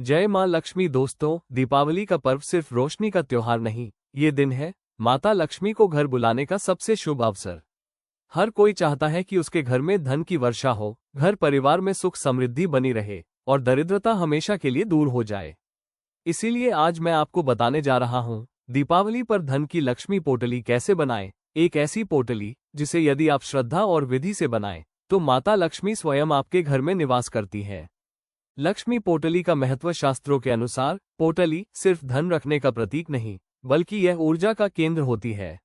जय माँ लक्ष्मी। दोस्तों, दीपावली का पर्व सिर्फ रोशनी का त्योहार नहीं, ये दिन है माता लक्ष्मी को घर बुलाने का सबसे शुभ अवसर। हर कोई चाहता है कि उसके घर में धन की वर्षा हो, घर परिवार में सुख समृद्धि बनी रहे और दरिद्रता हमेशा के लिए दूर हो जाए। इसीलिए आज मैं आपको बताने जा रहा हूँ, दीपावली पर धन की लक्ष्मी पोटली कैसे बनाएं। एक ऐसी पोटली जिसे यदि आप श्रद्धा और विधि से बनाएं तो माता लक्ष्मी स्वयं आपके घर में निवास करती है। लक्ष्मी पोटली का महत्व शास्त्रों के अनुसार, पोटली सिर्फ धन रखने का प्रतीक नहीं, बल्कि यह ऊर्जा का केंद्र होती है।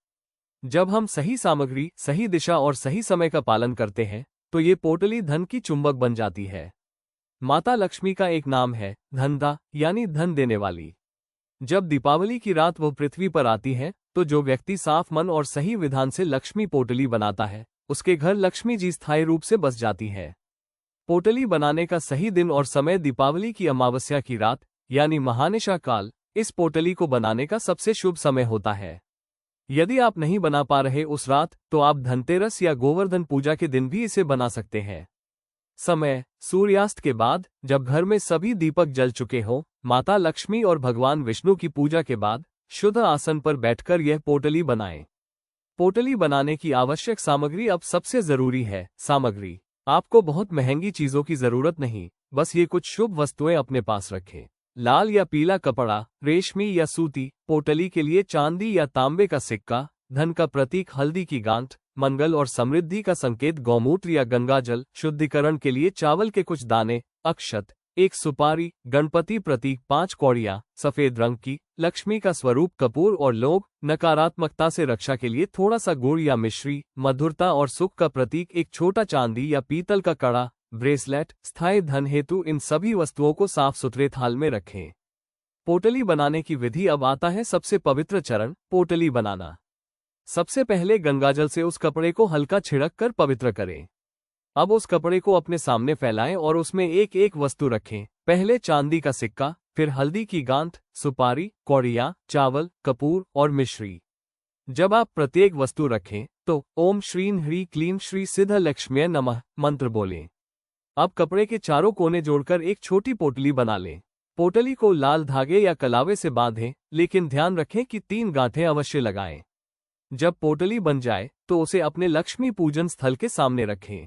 जब हम सही सामग्री, सही दिशा और सही समय का पालन करते हैं तो ये पोटली धन की चुंबक बन जाती है। माता लक्ष्मी का एक नाम है धनदा, यानी धन देने वाली। जब दीपावली की रात वो पृथ्वी पर आती है तो जो व्यक्ति साफ मन और सही विधान से लक्ष्मी पोटली बनाता है, उसके घर लक्ष्मी जी स्थायी रूप से बस जाती है। पोटली बनाने का सही दिन और समय दीपावली की अमावस्या की रात, यानी महानिशा काल, इस पोटली को बनाने का सबसे शुभ समय होता है। यदि आप नहीं बना पा रहे उस रात, तो आप धनतेरस या गोवर्धन पूजा के दिन भी इसे बना सकते हैं। समय: सूर्यास्त के बाद, जब घर में सभी दीपक जल चुके हों, माता लक्ष्मी और भगवान विष्णु की पूजा के बाद शुद्ध आसन पर बैठकर यह पोटली बनाएं। पोटली बनाने की आवश्यक सामग्री अब सबसे जरूरी है सामग्री। आपको बहुत महंगी चीजों की जरूरत नहीं, बस ये कुछ शुभ वस्तुएं अपने पास रखें। लाल या पीला कपड़ा, रेशमी या सूती। पोटली के लिए चांदी या तांबे का सिक्का, धन का प्रतीक हल्दी की गांठ, मंगल और समृद्धि का संकेत गौमूत्र या गंगाजल, शुद्धिकरण के लिए चावल के कुछ दाने, अक्षत, एक सुपारी, गणपति प्रतीक 5 कौड़ियां सफेद रंग की, लक्ष्मी का स्वरूप कपूर और लौंग, नकारात्मकता से रक्षा के लिए थोड़ा सा गुड़ या मिश्री, मधुरता और सुख का प्रतीक एक छोटा चांदी या पीतल का कड़ा, ब्रेसलेट, स्थायी धन हेतु इन सभी वस्तुओं को साफ सुथरे थाल में रखें। पोटली बनाने की विधि। अब आता है सबसे पवित्र चरण, पोटली बनाना। सबसे पहले गंगाजल से उस कपड़े को हल्का छिड़क कर पवित्र करें। अब उस कपड़े को अपने सामने फैलाएं और उसमें एक एक वस्तु रखें। पहले चांदी का सिक्का, फिर हल्दी की गांठ, सुपारी, कौड़ियां, चावल, कपूर और मिश्री। जब आप प्रत्येक वस्तु रखें तो ओम श्रीं ह्रीं क्लीं श्री सिद्ध लक्ष्म्यै नमः मंत्र बोलें। अब कपड़े के चारों कोने जोड़कर एक छोटी पोटली बना लें। पोटली को लाल धागे या कलावे से बांधें, लेकिन ध्यान रखें कि 3 गांठें अवश्य लगाएं। जब पोटली बन जाए तो उसे अपने लक्ष्मी पूजन स्थल के सामने रखें।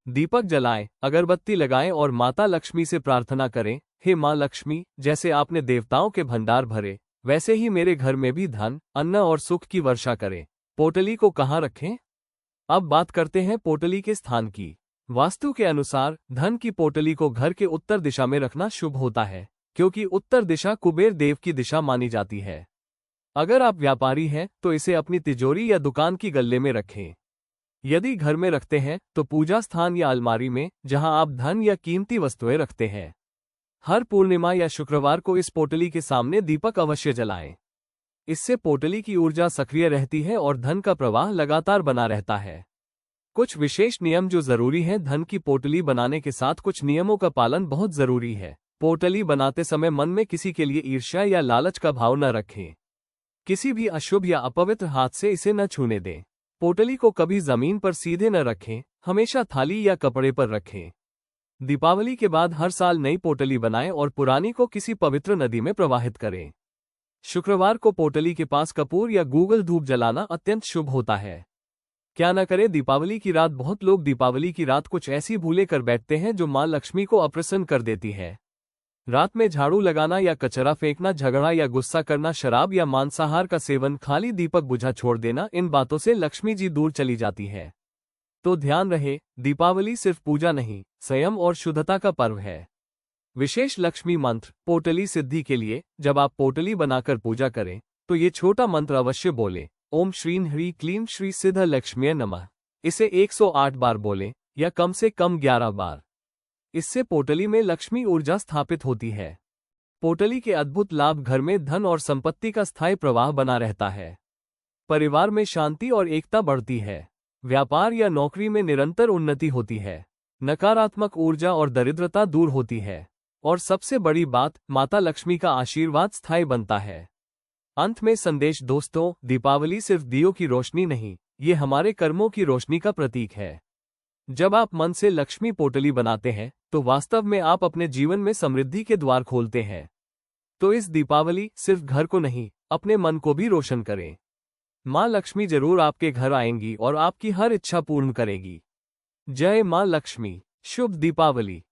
दीपक जलाएं, अगरबत्ती लगाएं और माता लक्ष्मी से प्रार्थना करें, हे माँ लक्ष्मी, जैसे आपने देवताओं के भंडार भरे, वैसे ही मेरे घर में भी धन, अन्न और सुख की वर्षा करें। पोटली को कहाँ रखें? अब बात करते हैं पोटली के स्थान की। वास्तु के अनुसार धन की पोटली को घर के उत्तर दिशा में रखना शुभ होता है, क्योंकि उत्तर दिशा कुबेर देव की दिशा मानी जाती है। अगर आप व्यापारी हैं तो इसे अपनी तिजोरी या दुकान की गल्ले में रखें। यदि घर में रखते हैं तो पूजा स्थान या अलमारी में, जहां आप धन या कीमती वस्तुएं रखते हैं। हर पूर्णिमा या शुक्रवार को इस पोटली के सामने दीपक अवश्य जलाएं। इससे पोटली की ऊर्जा सक्रिय रहती है और धन का प्रवाह लगातार बना रहता है। कुछ विशेष नियम जो जरूरी हैं। धन की पोटली बनाने के साथ कुछ नियमों का पालन बहुत जरूरी है। पोटली बनाते समय मन में किसी के लिए ईर्ष्या या लालच का भाव न रखें। किसी भी अशुभ या अपवित्र हाथ से इसे न छूने दें। पोटली को कभी जमीन पर सीधे न रखें, हमेशा थाली या कपड़े पर रखें। दीपावली के बाद हर साल नई पोटली बनाएं और पुरानी को किसी पवित्र नदी में प्रवाहित करें। शुक्रवार को पोटली के पास कपूर या गूगल धूप जलाना अत्यंत शुभ होता है। क्या न करें दीपावली की रात। बहुत लोग दीपावली की रात कुछ ऐसी भूलें कर बैठते हैं जो मां लक्ष्मी को अप्रसन्न कर देती है। रात में झाड़ू लगाना या कचरा फेंकना, झगड़ा या गुस्सा करना, शराब या मांसाहार का सेवन, खाली दीपक बुझा छोड़ देना, इन बातों से लक्ष्मी जी दूर चली जाती है। तो ध्यान रहे, दीपावली सिर्फ पूजा नहीं, संयम और शुद्धता का पर्व है। विशेष लक्ष्मी मंत्र पोटली सिद्धि के लिए जब आप पोटली बनाकर पूजा करें तो ये छोटा मंत्र अवश्य बोलें। ओम श्रीं ह्रीं क्लीं श्री सिद्ध लक्ष्म्यै नमः। इसे 108 बार बोलें या कम से कम 11 बार। इससे पोटली में लक्ष्मी ऊर्जा स्थापित होती है। पोटली के अद्भुत लाभ: घर में धन और संपत्ति का स्थायी प्रवाह बना रहता है। परिवार में शांति और एकता बढ़ती है। व्यापार या नौकरी में निरंतर उन्नति होती है। नकारात्मक ऊर्जा और दरिद्रता दूर होती है। और सबसे बड़ी बात, माता लक्ष्मी का आशीर्वाद स्थायी बनता है। अंत में संदेश दोस्तों, दीपावली सिर्फ दियों की रोशनी नहीं, ये हमारे कर्मों की रोशनी का प्रतीक है। जब आप मन से लक्ष्मी पोटली बनाते हैं तो वास्तव में आप अपने जीवन में समृद्धि के द्वार खोलते हैं। तो इस दीपावली सिर्फ घर को नहीं, अपने मन को भी रोशन करें। माँ लक्ष्मी जरूर आपके घर आएंगी और आपकी हर इच्छा पूर्ण करेगी। जय माँ लक्ष्मी। शुभ दीपावली।